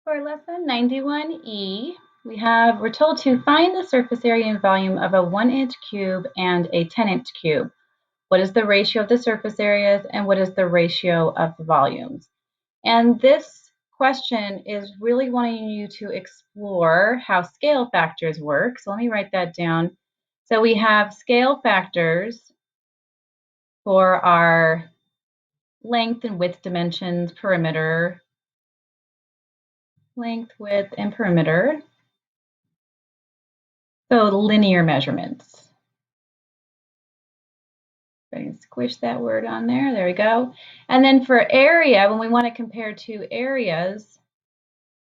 For lesson 91E, we're told to find the surface area and volume of a 1-inch cube and a 10-inch cube. What is the ratio of the surface areas and what is the ratio of the volumes? And this question is really wanting you to explore how scale factors work. So let me write that down. So we have scale factors for our length and width dimensions, perimeter, length, width, and perimeter. So linear measurements. Go and squish that word on there. There we go. And then for area, when we want to compare two areas,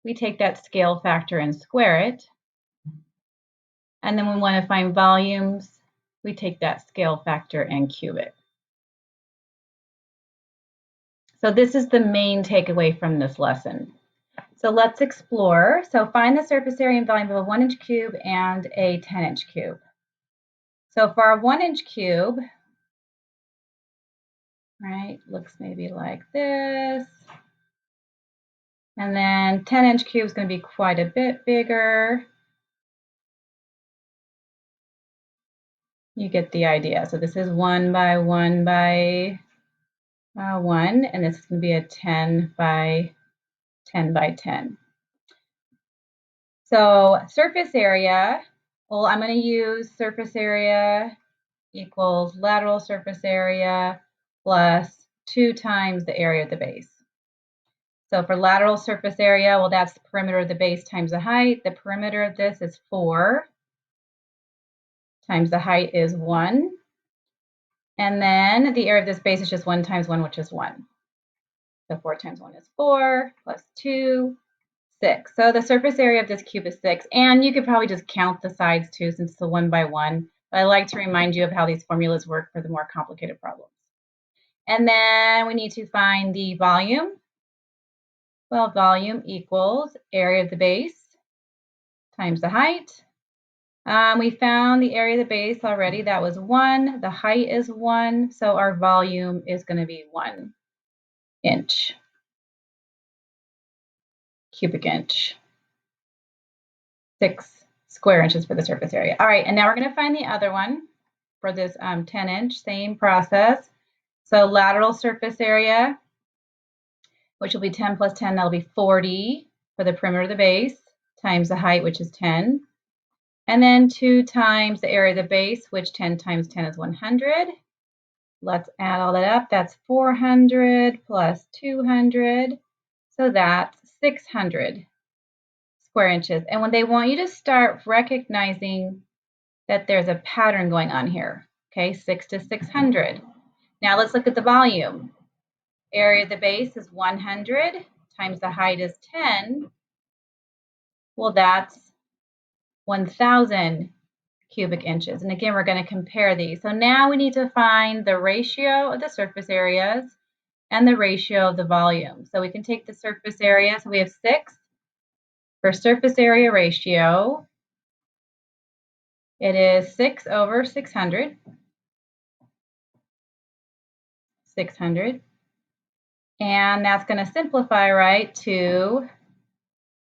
we take that scale factor and square it. And then when we want to find volumes, we take that scale factor and cube it. So this is the main takeaway from this lesson. So let's explore. So find the surface area and volume of a 1-inch cube and a 10-inch cube. So for our 1-inch cube, right, looks maybe like this. And then 10-inch cube is going to be quite a bit bigger. You get the idea. So this is 1 by 1 by 1, and this is going to be a 10 by 10 by 10. So surface area, well, I'm going to use surface area equals lateral surface area plus 2 times the area of the base. So for lateral surface area, well, that's the perimeter of the base times the height. The perimeter of this is 4 times the height is 1. And then the area of this base is just 1 times 1, which is 1. So 4 times 1 is 4, plus 2, 6. So the surface area of this cube is 6. And you could probably just count the sides too, since it's a 1 by 1. But I like to remind you of how these formulas work for the more complicated problems. And then we need to find the volume. Well, volume equals area of the base times the height. We found the area of the base already. That was 1. The height is 1. So our volume is going to be 1 inch, cubic inch, 6 square inches for the surface area. All right, and now we're going to find the other one for this 10-inch, same process. So lateral surface area, which will be 10 plus 10, that'll be 40 for the perimeter of the base, times the height, which is 10. And then 2 times the area of the base, which 10 times 10 is 100. Let's add all that up. That's 400 plus 200. So that's 600 square inches. And when they want you to start recognizing that there's a pattern going on here, okay, 6 to 600. Now let's look at the volume. Area of the base is 100 times the height is 10. Well, that's 1,000 cubic inches. And again, we're going to compare these. So now we need to find the ratio of the surface areas and the ratio of the volume. So we can take the surface area. So we have 6 for surface area ratio. It is 6 over 600. 600. And that's going to simplify, right, to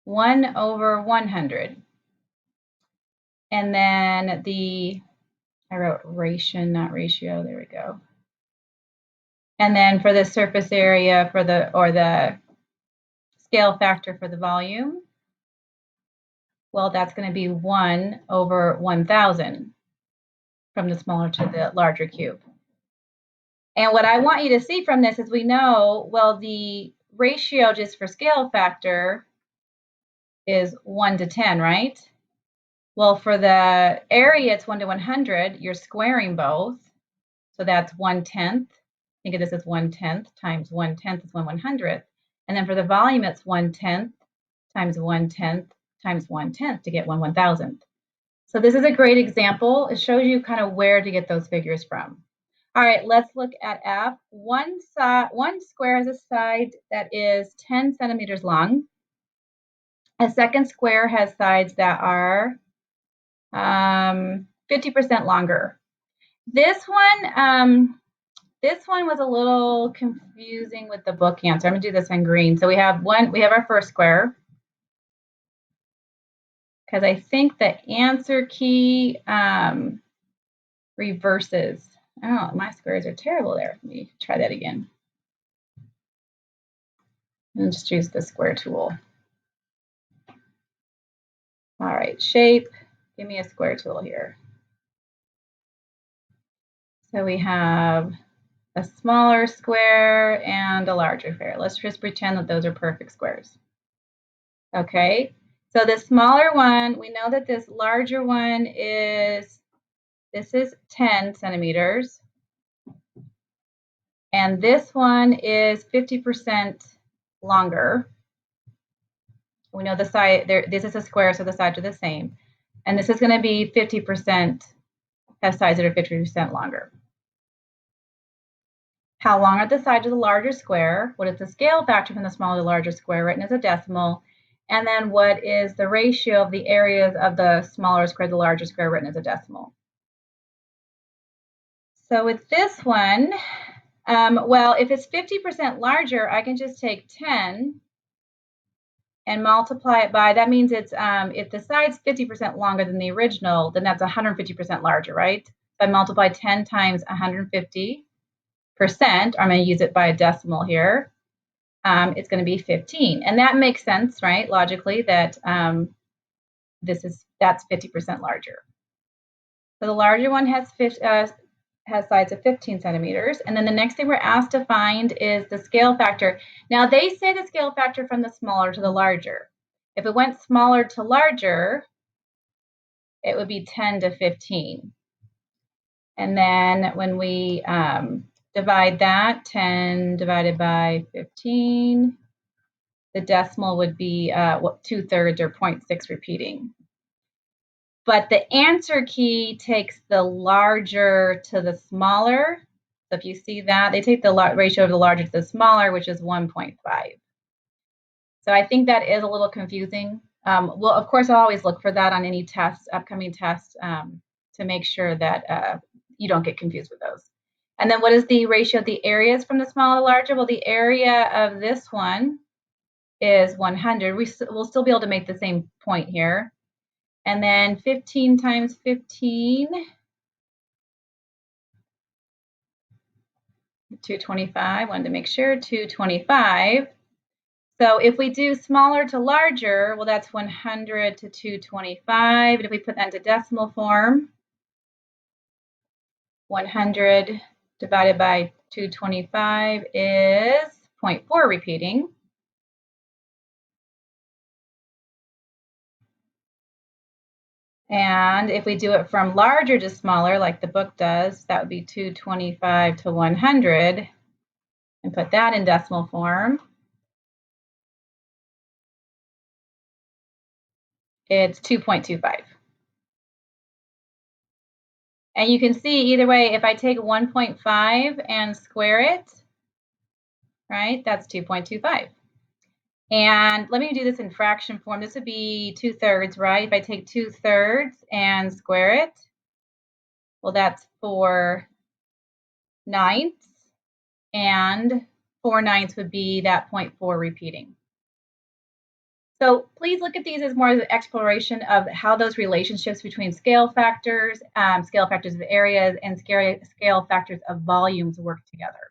1 over 100. And then I wrote ration, not ratio. There we go. And then for the surface area or the scale factor for the volume, well, that's going to be 1 over 1,000 from the smaller to the larger cube. And what I want you to see from this is we know, well, the ratio just for scale factor is 1 to 10, right? Well, for the area, it's 1 to 100. You're squaring both. So that's 1/10. Think of this as 1/10 times 1/10 is 1/100th. And then for the volume, it's 1/10 times 1/10 times 1/10 to get 1/1000th. So this is a great example. It shows you kind of where to get those figures from. All right, let's look at F. One square has a side that is 10 centimeters long. A second square has sides that are 50% longer. This one was a little confusing with the book answer. I'm gonna do this in green. So we have our first square. because I think the answer key reverses. Oh, my squares are terrible there. Let me try that again. And just use the square tool. All right, shape. Give me a square tool here. So we have a smaller square and a larger square. Let's just pretend that those are perfect squares. Okay, so the smaller one, we know that this larger one is, this is 10 centimeters. And this one is 50% longer. We know the side, this is a square, so the sides are the same. And this is going to be 50%, have sides that are 50% longer. How long are the sides of the larger square? What is the scale factor from the smaller to the larger square written as a decimal? And then what is the ratio of the areas of the smaller square to the larger square written as a decimal? So with this one, well, if it's 50% larger, I can just take 10 and multiply it by, that means it's, if the side's 50% longer than the original, then that's 150% larger, right? So I multiply 10 times 150%, I'm going to use it by a decimal here. It's going to be 15. And that makes sense, right? Logically, that that's 50% larger. So the larger one has sides of 15 centimeters. And then the next thing we're asked to find is the scale factor. Now they say the scale factor from the smaller to the larger. If it went smaller to larger, it would be 10 to 15. And then when we divide that, 10 divided by 15, the decimal would be 2/3 or 0.6 repeating. But the answer key takes the larger to the smaller. So if you see that, they take the ratio of the larger to the smaller, which is 1.5. So I think that is a little confusing. Well, of course, I'll always look for that on any tests, upcoming tests, to make sure that you don't get confused with those. And then what is the ratio of the areas from the smaller to larger? Well, the area of this one is 100. We'll still be able to make the same point here. And then 15 times 15, 225, wanted to make sure, 225. So if we do smaller to larger, well, that's 100 to 225. And if we put that into decimal form, 100 divided by 225 is 0.4 repeating. And if we do it from larger to smaller, like the book does, that would be 225 to 100, and put that in decimal form. It's 2.25. And you can see either way, if I take 1.5 and square it, right, that's 2.25. And let me do this in fraction form. This would be 2/3, right? If I take 2/3 and square it, well, that's 4/9. And 4/9 would be that 0.4 repeating. So please look at these as more as an exploration of how those relationships between scale factors of areas, and scale factors of volumes work together.